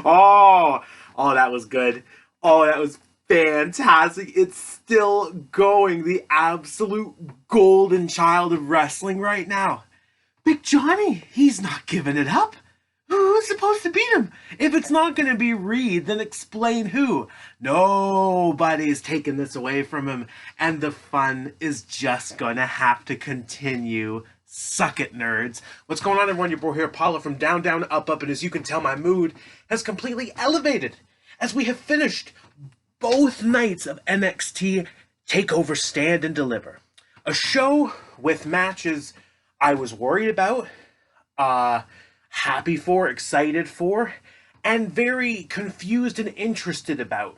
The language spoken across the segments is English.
oh, oh, that was good. Oh, that was fantastic. It's still going. The absolute golden child of wrestling right now. Big Johnny, he's not giving it up. Who's supposed to beat him? If it's not going to be Reed, then explain who. Nobody's taking this away from him, and the fun is just going to have to continue. Suck it, nerds. What's going on, everyone? Your boy here, Paula, from Down, Down, Up, Up, and as you can tell, my mood has completely elevated as we have finished both nights of NXT TakeOver Stand and Deliver. A show with matches I was worried about, happy for, excited for, and very confused and interested about.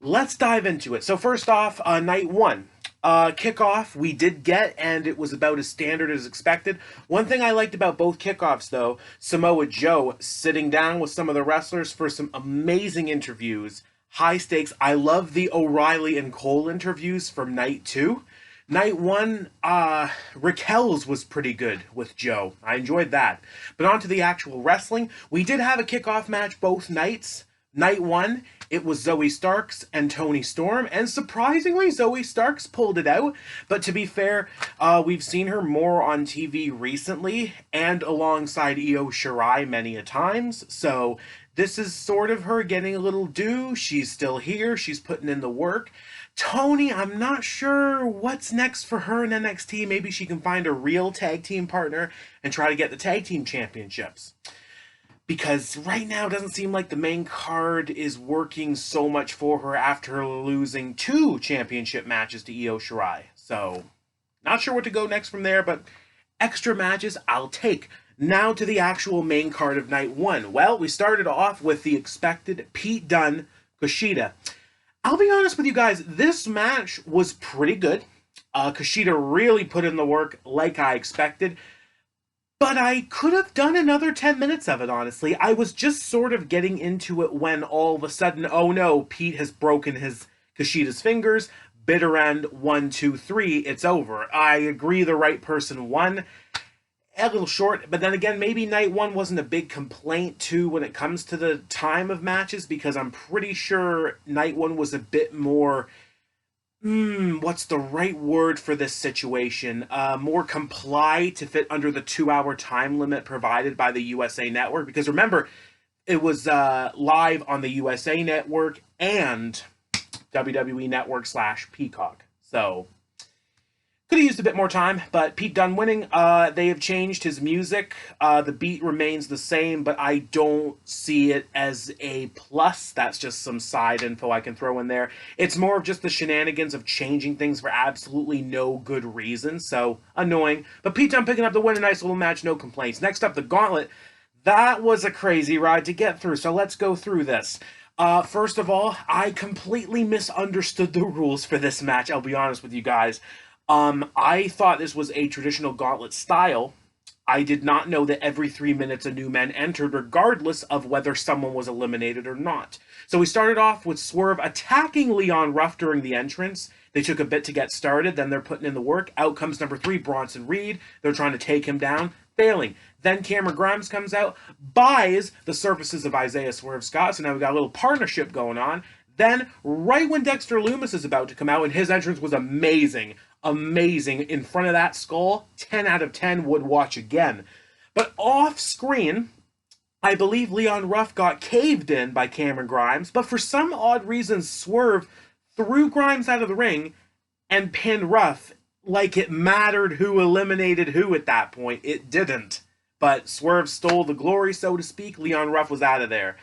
Let's dive into it. So first off, night one. Kickoff we did get, and it was about as standard as expected. One thing I liked about both kickoffs, though, Samoa Joe sitting down with some of the wrestlers for some amazing interviews. High stakes. I love the O'Reilly and Cole interviews from night two. Night one, Raquel's was pretty good with Joe. I enjoyed that. But on to the actual wrestling. We did have a kickoff match both nights. Night one, it was Zoe Starks and Toni Storm, and surprisingly, Zoe Starks pulled it out. But to be fair, we've seen her more on TV recently, and alongside Io Shirai many a times, so this is sort of her getting a little due. She's still here, she's putting in the work. Toni, I'm not sure what's next for her in NXT. Maybe she can find a real tag team partner and try to get the tag team championships. Because right now it doesn't seem like the main card is working so much for her after losing 2 championship matches to Io Shirai. So, not sure what to go next from there, but extra matches I'll take. Now to the actual main card of night one. Well, we started off with the expected Pete Dunne, Kushida. I'll be honest with you guys, this match was pretty good. Kushida really put in the work like I expected. But I could have done another 10 minutes of it, honestly. I was just sort of getting into it when all of a sudden, oh no, Pete has broken his Kushida's fingers. Bitter end, 1, 2, 3, it's over. I agree the right person won. A little short, but then again, maybe night one wasn't a big complaint too when it comes to the time of matches, because I'm pretty sure night one was a bit more, what's the right word for this situation? More comply to fit under the 2-hour time limit provided by the USA Network, because remember, it was live on the USA Network and WWE Network / Peacock, so could have used a bit more time, but Pete Dunne winning. They have changed his music. The beat remains the same, but I don't see it as a plus. That's just some side info I can throw in there. It's more of just the shenanigans of changing things for absolutely no good reason, so annoying. But Pete Dunne picking up the win, a nice little match, no complaints. Next up, the Gauntlet. That was a crazy ride to get through, so let's go through this. First of all, I completely misunderstood the rules for this match, I'll be honest with you guys. I thought this was a traditional gauntlet style. I did not know that every 3 minutes a new man entered, regardless of whether someone was eliminated or not. So we started off with Swerve attacking Leon Ruff during the entrance. They took a bit to get started, then they're putting in the work. Out comes number 3, Bronson Reed. They're trying to take him down, failing. Then Cameron Grimes comes out, buys the services of Isaiah Swerve Scott, so now we got a little partnership going on. Then, right when Dexter Lumis is about to come out, and his entrance was amazing, in front of that skull, 10 out of 10 would watch again. But off screen, I believe Leon Ruff got caved in by Cameron Grimes, but for some odd reason, Swerve threw Grimes out of the ring and pinned Ruff like it mattered who eliminated who at that point. It didn't. But Swerve stole the glory, so to speak. Leon Ruff was out of there.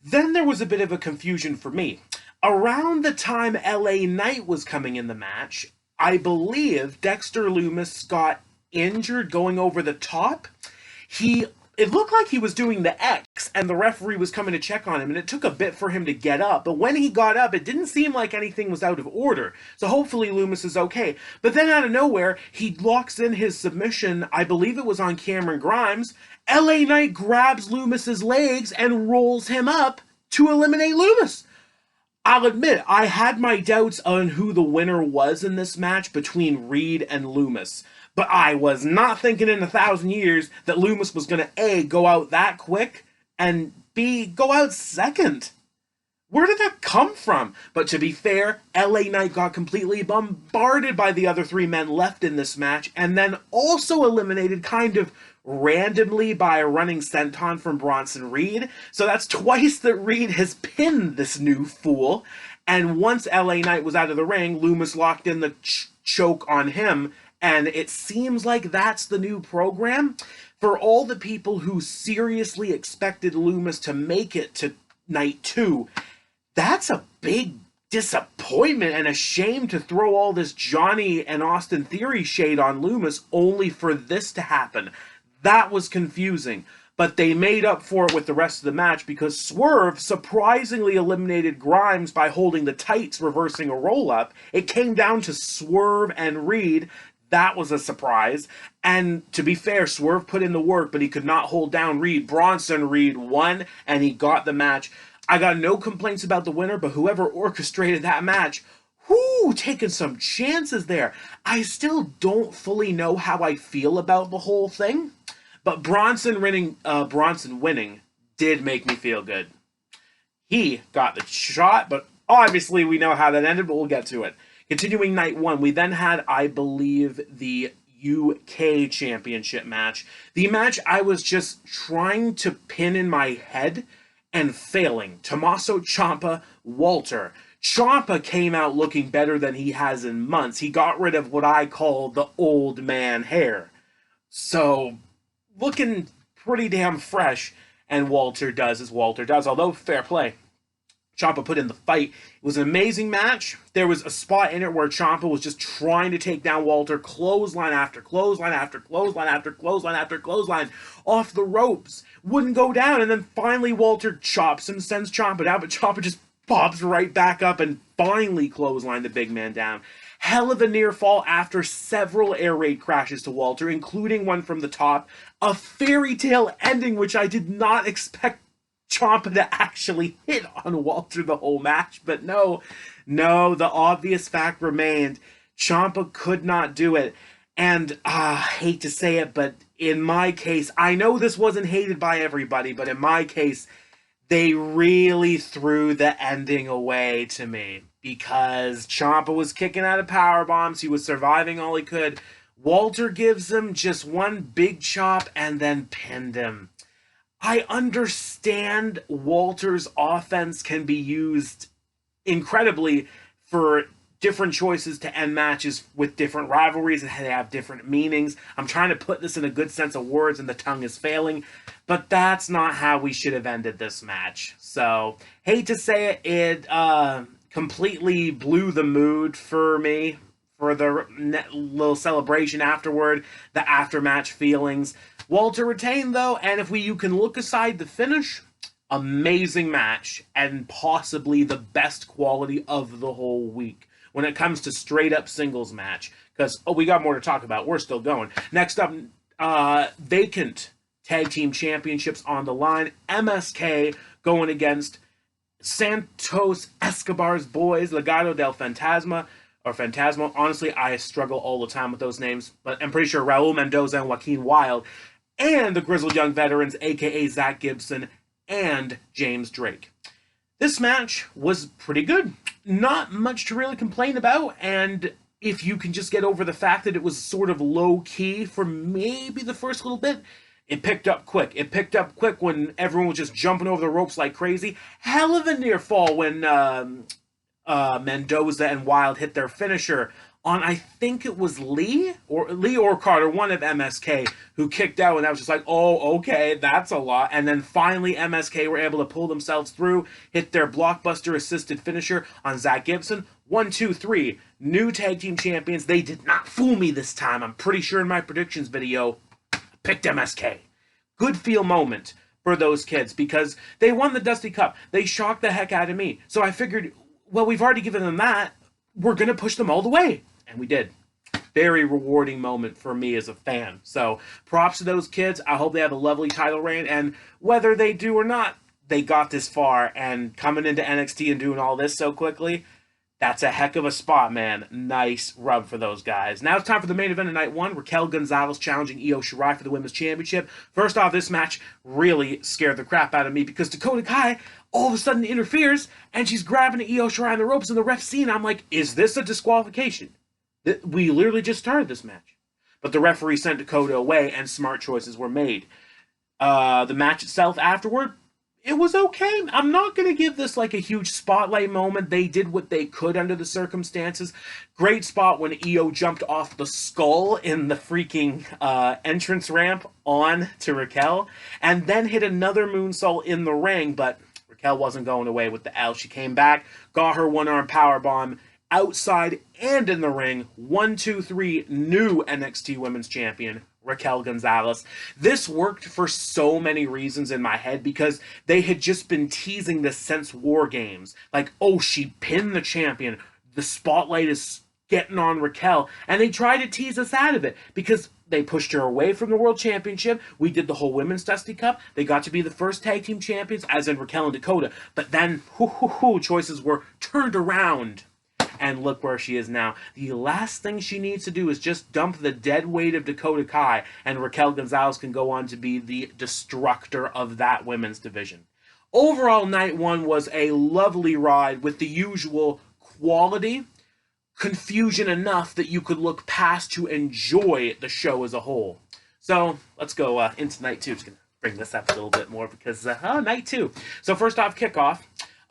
Then there was a bit of a confusion for me. Around the time LA Knight was coming in the match, I believe Dexter Lumis got injured going over the top. It looked like he was doing the X, and the referee was coming to check on him, and it took a bit for him to get up. But when he got up, it didn't seem like anything was out of order. So hopefully Lumis is okay. But then out of nowhere, he locks in his submission, I believe it was on Cameron Grimes. LA Knight grabs Lumis's legs and rolls him up to eliminate Lumis. I'll admit, I had my doubts on who the winner was in this match between Reed and Lumis. But I was not thinking in 1,000 years that Loomis was going to A, go out that quick, and B, go out second. Where did that come from? But to be fair, LA Knight got completely bombarded by the other three men left in this match, and then also eliminated kind of randomly by a running senton from Bronson Reed. So that's twice that Reed has pinned this new fool. And once LA Knight was out of the ring, Loomis locked in the choke on him, and it seems like that's the new program. For all the people who seriously expected Loomis to make it to night 2, that's a big disappointment and a shame to throw all this Johnny and Austin Theory shade on Loomis only for this to happen. That was confusing. But they made up for it with the rest of the match because Swerve surprisingly eliminated Grimes by holding the tights, reversing a roll-up. It came down to Swerve and Reed. That was a surprise. And to be fair, Swerve put in the work, but he could not hold down Reed. Bronson Reed won, and he got the match. I got no complaints about the winner, but whoever orchestrated that match, taking some chances there. I still don't fully know how I feel about the whole thing, but Bronson winning did make me feel good. He got the shot, but obviously we know how that ended, but we'll get to it. Continuing night 1, we then had, I believe, the UK Championship match. The match I was just trying to pin in my head and failing. Tommaso Ciampa, Walter. Ciampa came out looking better than he has in months. He got rid of what I call the old man hair. So, looking pretty damn fresh, and Walter does as Walter does, although fair play. Ciampa put in the fight. It was an amazing match. There was a spot in it where Ciampa was just trying to take down Walter, clothesline after clothesline after clothesline after clothesline after clothesline off the ropes. Wouldn't go down, and then finally Walter chops him, sends Ciampa down, but Ciampa just pops right back up and finally clotheslined the big man down. Hell of a near fall after several air raid crashes to Walter, including one from the top. A fairy tale ending, which I did not expect Ciampa to actually hit on Walter the whole match, but no, the obvious fact remained. Ciampa could not do it, and I hate to say it, but in my case, I know this wasn't hated by everybody, but in my case, they really threw the ending away to me, because Ciampa was kicking out of power bombs, he was surviving all he could. Walter gives him just one big chop and then pinned him. I understand Walter's offense can be used incredibly for different choices to end matches with different rivalries and they have different meanings. I'm trying to put this in a good sense of words and the tongue is failing, but that's not how we should have ended this match. So, hate to say it, it completely blew the mood for me for the little celebration afterward, the aftermatch feelings. Walter retained, though, and if you can look aside the finish, amazing match, and possibly the best quality of the whole week when it comes to straight-up singles match. Because, we got more to talk about. We're still going. Next up, vacant tag team championships on the line. MSK going against Santos Escobar's boys, Legado del Fantasma, or Fantasma. Honestly, I struggle all the time with those names, but I'm pretty sure Raul Mendoza and Joaquin Wilde, and the Grizzled Young Veterans, a.k.a. Zach Gibson and James Drake. This match was pretty good. Not much to really complain about, and if you can just get over the fact that it was sort of low-key for maybe the first little bit, it picked up quick. It picked up quick when everyone was just jumping over the ropes like crazy. Hell of a near fall when Mendoza and Wilde hit their finisher on, I think it was Lee or Carter, one of MSK, who kicked out, and I was just like, oh, okay, that's a lot. And then finally MSK were able to pull themselves through, hit their blockbuster-assisted finisher on Zach Gibson. 1, 2, 3, new tag team champions. They did not fool me this time. I'm pretty sure in my predictions video, I picked MSK. Good feel moment for those kids, because they won the Dusty Cup. They shocked the heck out of me. So I figured, well, we've already given them that. We're going to push them all the way. And we did. Very rewarding moment for me as a fan. So, props to those kids. I hope they have a lovely title reign. And whether they do or not, they got this far. And coming into NXT and doing all this so quickly, That's a heck of a spot, man. Nice rub for those guys. Now it's time for the main event of night one. Raquel Gonzalez challenging Io Shirai for the Women's Championship. First off, this match really scared the crap out of me because Dakota Kai all of a sudden interferes and she's grabbing Io Shirai on the ropes and the ref scene. I'm like, is this a disqualification? We literally just started this match. But the referee sent Dakota away and smart choices were made. The match itself afterward, it was okay. I'm not going to give this like a huge spotlight moment. They did what they could under the circumstances. Great spot when Io jumped off the skull in the freaking entrance ramp on to Raquel, and then hit another moonsault in the ring, but Raquel wasn't going away with the L. She came back, got her one-arm powerbomb outside and in the ring. 1, 2, 3, new NXT Women's Champion, Raquel Gonzalez. This worked for so many reasons in my head because they had just been teasing this since War Games. Like, oh, she pinned the champion. The spotlight is getting on Raquel. And they tried to tease us out of it because they pushed her away from the World Championship. We did the whole Women's Dusty Cup. They got to be the first tag team champions, as in Raquel and Dakota. But then, choices were turned around. And look where she is now. The last thing she needs to do is just dump the dead weight of Dakota Kai, and Raquel Gonzalez can go on to be the destructor of that women's division. Overall, night one was a lovely ride with the usual quality, confusion enough that you could look past to enjoy the show as a whole. So let's go into night two. Just going to bring this up a little bit more because, night two. So first off, kickoff.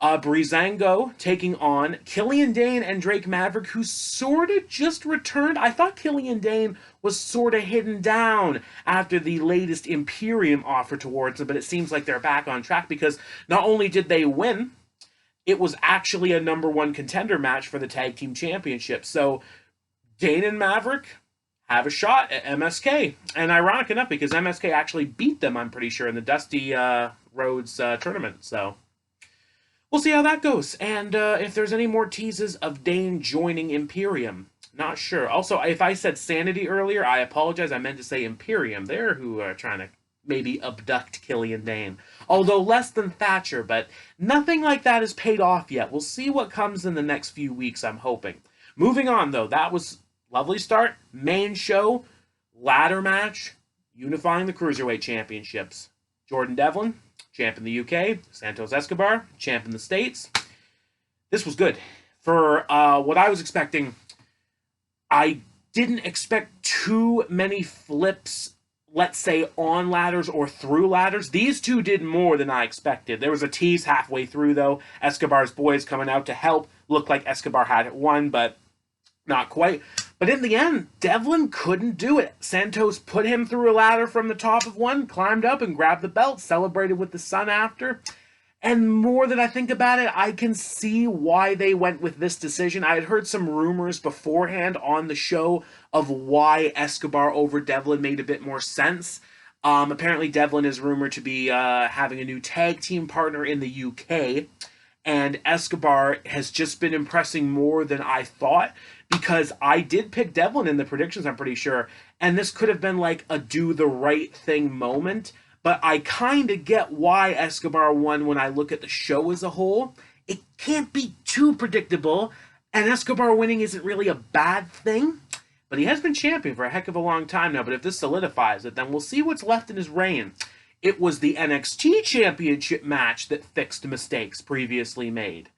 Breezango taking on Killian Dane and Drake Maverick, who sort of just returned. I thought Killian Dane was sort of hidden down after the latest Imperium offer towards him, but it seems like they're back on track because not only did they win, it was actually a number one contender match for the Tag Team Championship. So Dane and Maverick have a shot at MSK. And ironic enough, because MSK actually beat them, I'm pretty sure, in the Dusty Rhodes tournament. So we'll see how that goes. And if there's any more teases of Dane joining Imperium. Not sure. Also, if I said Sanity earlier, I apologize. I meant to say Imperium. They're who are trying to maybe abduct Killian Dane. Although less than Thatcher, but nothing like that is paid off yet. We'll see what comes in the next few weeks, I'm hoping. Moving on, though. That was lovely start. Main show. Ladder match. Unifying the Cruiserweight Championships. Jordan Devlin, champ in the UK. Santos Escobar, champ in the States. This was good. For what I was expecting, I didn't expect too many flips, let's say, on ladders or through ladders. These two did more than I expected. There was a tease halfway through, though. Escobar's boys coming out to help. Looked like Escobar had it won, but not quite. But in the end, Devlin couldn't do it. Santos put him through a ladder from the top of one, climbed up and grabbed the belt, celebrated with the sun after. And more that I think about it, I can see why they went with this decision. I had heard some rumors beforehand on the show of why Escobar over Devlin made a bit more sense. Apparently, Devlin is rumored to be having a new tag team partner in the UK. And Escobar has just been impressing more than I thought, because I did pick Devlin in the predictions, I'm pretty sure, and this could have been like a do the right thing moment, but I kind of get why Escobar won when I look at the show as a whole. It can't be too predictable, and Escobar winning isn't really a bad thing, but he has been champion for a heck of a long time now. But if this solidifies it, then we'll see what's left in his reign. It was the NXT Championship match that fixed mistakes previously made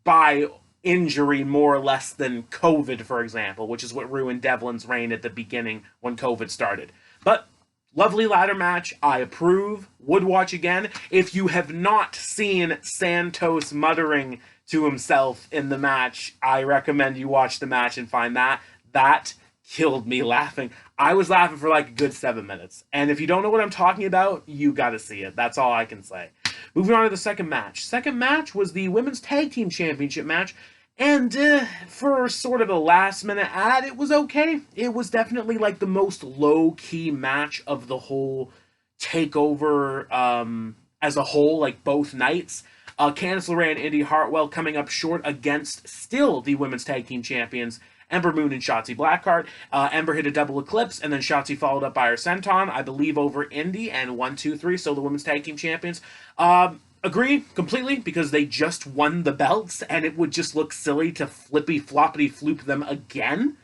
by injury, more or less, than COVID, for example, which is what ruined Devlin's reign at the beginning when COVID started. But lovely ladder match. I approve. Would watch again. If you have not seen Santos muttering to himself in the match, I recommend you watch the match and find that. That killed me laughing. I was laughing for like a good 7 minutes. And if you don't know what I'm talking about, you gotta see it. That's all I can say. Moving on to the second match. Second match was the Women's Tag Team Championship match. And for sort of a last-minute ad, it was okay. It was definitely like the most low-key match of the whole TakeOver as a whole, like both nights. Candice LeRae and Indy Hartwell coming up short against still the Women's Tag Team Champions, Ember Moon and Shotzi Blackheart. Ember hit a double eclipse, and then Shotzi followed up by her senton, I believe, over Indy, and 1, 2, 3, so the Women's Tag Team Champions. Agree completely, because they just won the belts and it would just look silly to flippy floppity floop them again.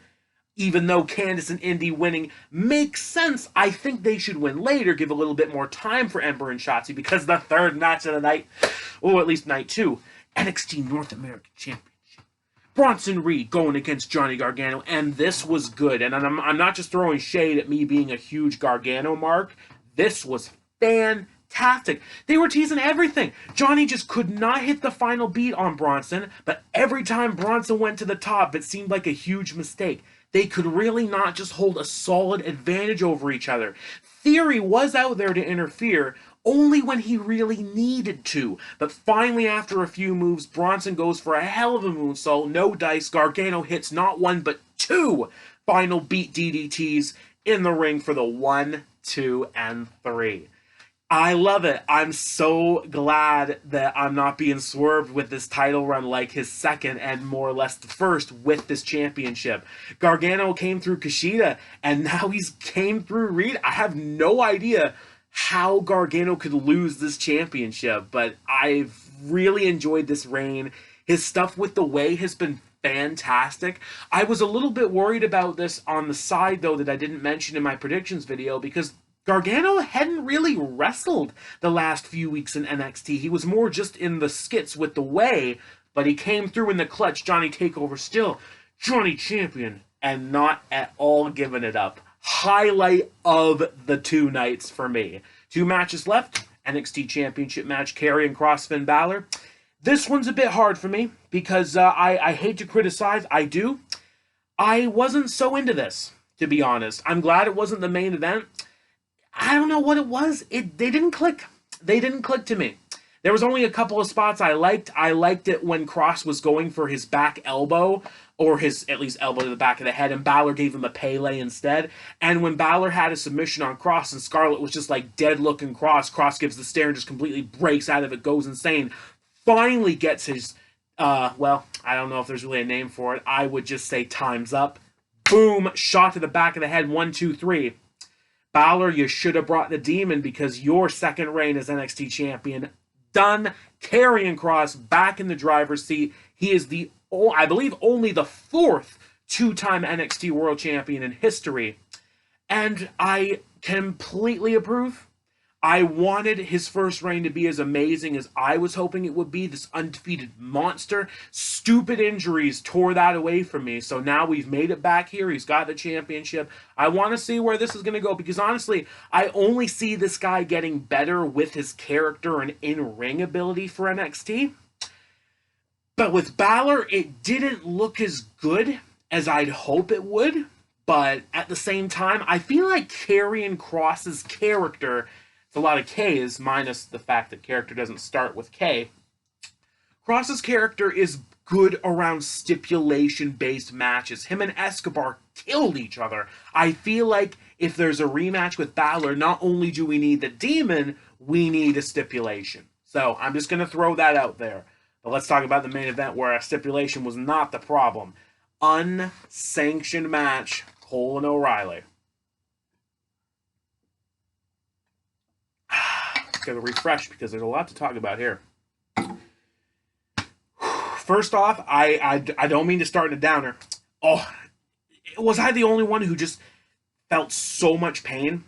Even though Candice and Indy winning makes sense, I think they should win later, give a little bit more time for Ember and Shotzi, because the third match of the night, or at least night 2, NXT North American Championship. Bronson Reed going against Johnny Gargano, and this was good. And I'm not just throwing shade at me being a huge Gargano mark. This was fantastic. They were teasing everything. Johnny just could not hit the final beat on Bronson, but every time Bronson went to the top, it seemed like a huge mistake. They could really not just hold a solid advantage over each other. Theory was out there to interfere, only when he really needed to. But finally, after a few moves, Bronson goes for a hell of a moonsault, no dice. Gargano hits not one, but 2 final beat DDTs in the ring for the 1, 2, and 3. I love it. I'm so glad that I'm not being swerved with this title run like his second and more or less the first with this championship. Gargano came through Kushida, and now he's came through Reed. I have no idea how Gargano could lose this championship, but I've really enjoyed this reign. His stuff with the Way has been fantastic. I was a little bit worried about this on the side, though, that I didn't mention in my predictions video, because Gargano hadn't really wrestled the last few weeks in NXT. He was more just in the skits with the Way, but he came through in the clutch. Johnny TakeOver still Johnny Champion, and not at all giving it up. Highlight of the 2 nights for me. 2 matches left. NXT Championship match, Karrion Kross, Finn Balor. This one's a bit hard for me because I hate to criticize. I do. I wasn't so into this, to be honest. I'm glad it wasn't the main event. I don't know what it was. They didn't click. They didn't click to me. There was only a couple of spots I liked. I liked it when Kross was going for his back elbow, or his, at least, elbow to the back of the head, and Balor gave him a Pele instead. And when Balor had a submission on Kross and Scarlett was just like dead looking Kross gives the stare and just completely breaks out of it, goes insane. Finally gets his, well, I don't know if there's really a name for it. I would just say time's up. Boom, shot to the back of the head, 1, 2, 3. Balor, you should have brought the Demon, because your second reign as NXT champion done. Karrion Kross back in the driver's seat. He is the, I believe, only the 4th 2-time NXT World Champion in history. And I completely approve. I wanted his first reign to be as amazing as I was hoping it would be. This undefeated monster. Stupid injuries tore that away from me. So now we've made it back here. He's got the championship. I want to see where this is going to go, because honestly, I only see this guy getting better with his character and in-ring ability for NXT. But with Balor, it didn't look as good as I'd hope it would. But at the same time, I feel like Karrion Kross's character, it's a lot of K's, minus the fact that character doesn't start with K. Kross's character is good around stipulation-based matches. Him and Escobar killed each other. I feel like if there's a rematch with Balor, not only do we need the Demon, we need a stipulation. So I'm just going to throw that out there. But let's talk about the main event, where a stipulation was not the problem. Unsanctioned match, Cole and O'Reilly. Gotta refresh, because there's a lot to talk about here. First off, I don't mean to start in a downer. Oh, was I the only one who just felt so much pain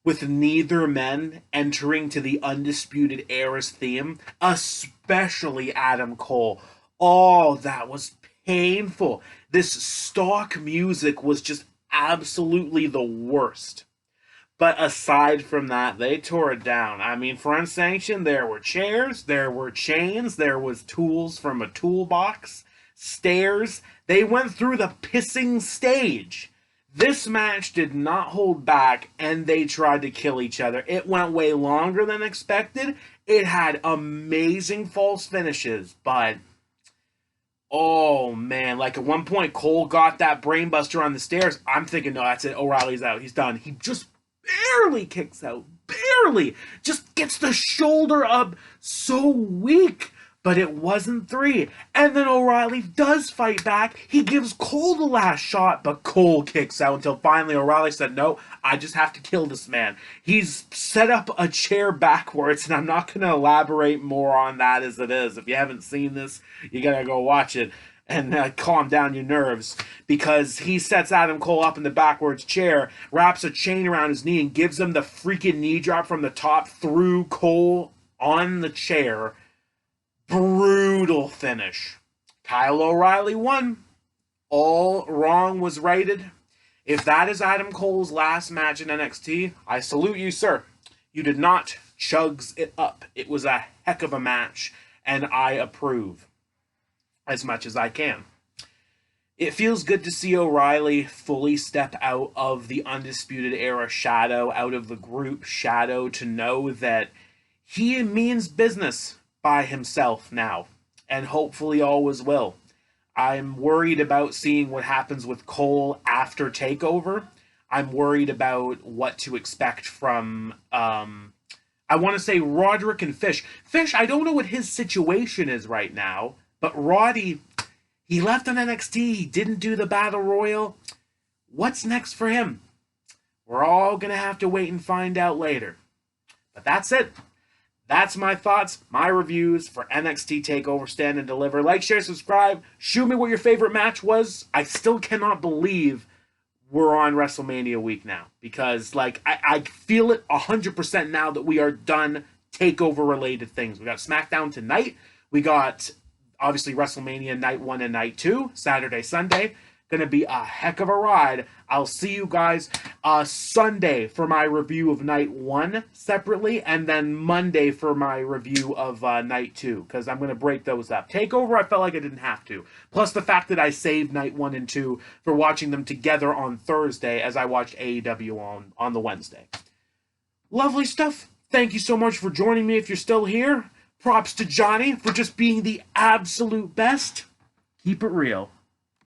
with neither men entering to the Undisputed Era's theme? Especially Adam Cole. Oh, that was painful. This stock music was just absolutely the worst. But aside from that, they tore it down. I mean, for Unsanctioned, there were chairs, there were chains, there was tools from a toolbox, stairs. They went through the pissing stage. This match did not hold back, and they tried to kill each other. It went way longer than expected. It had amazing false finishes, but oh man, like at one point, Cole got that brainbuster on the stairs. I'm thinking, no, that's it. O'Reilly's out. He's done. He just barely kicks out. Barely. Just gets the shoulder up so weak. But it wasn't 3. And then O'Reilly does fight back. He gives Cole the last shot, but Cole kicks out until finally O'Reilly said, no, I just have to kill this man. He's set up a chair backwards, and I'm not going to elaborate more on that as it is. If you haven't seen this, you got to go watch it and calm down your nerves, because he sets Adam Cole up in the backwards chair, wraps a chain around his knee, and gives him the freaking knee drop from the top through Cole on the chair. Brutal finish. Kyle O'Reilly won. All wrong was righted. If that is Adam Cole's last match in NXT, I salute you, sir. You did not chugs it up. It was a heck of a match, and I approve as much as I can. It feels good to see O'Reilly fully step out of the Undisputed Era shadow, out of the group shadow, to know that he means business by himself now, and hopefully always will. I'm worried about seeing what happens with Cole after TakeOver. I'm worried about what to expect from, I want to say Roderick and Fish. Fish, I don't know what his situation is right now, but Roddy, he left on NXT, he didn't do the Battle Royal. What's next for him? We're all going to have to wait and find out later. But that's it. That's my thoughts, my reviews for NXT TakeOver Stand and Deliver. Like, share, subscribe. Shoot me what your favorite match was. I still cannot believe we're on WrestleMania week now, because like I feel it 100% now that we are done TakeOver related things. We got SmackDown tonight. We got obviously WrestleMania night 1 and night 2, Saturday, Sunday. Gonna be a heck of a ride. I'll see you guys Sunday for my review of night 1 separately, and then Monday for my review of night 2, because I'm gonna break those up. TakeOver, I felt like I didn't have to. Plus the fact that I saved night 1 and 2 for watching them together on Thursday as I watched AEW on the Wednesday. Lovely stuff. Thank you so much for joining me if you're still here. Props to Johnny for just being the absolute best. Keep it real.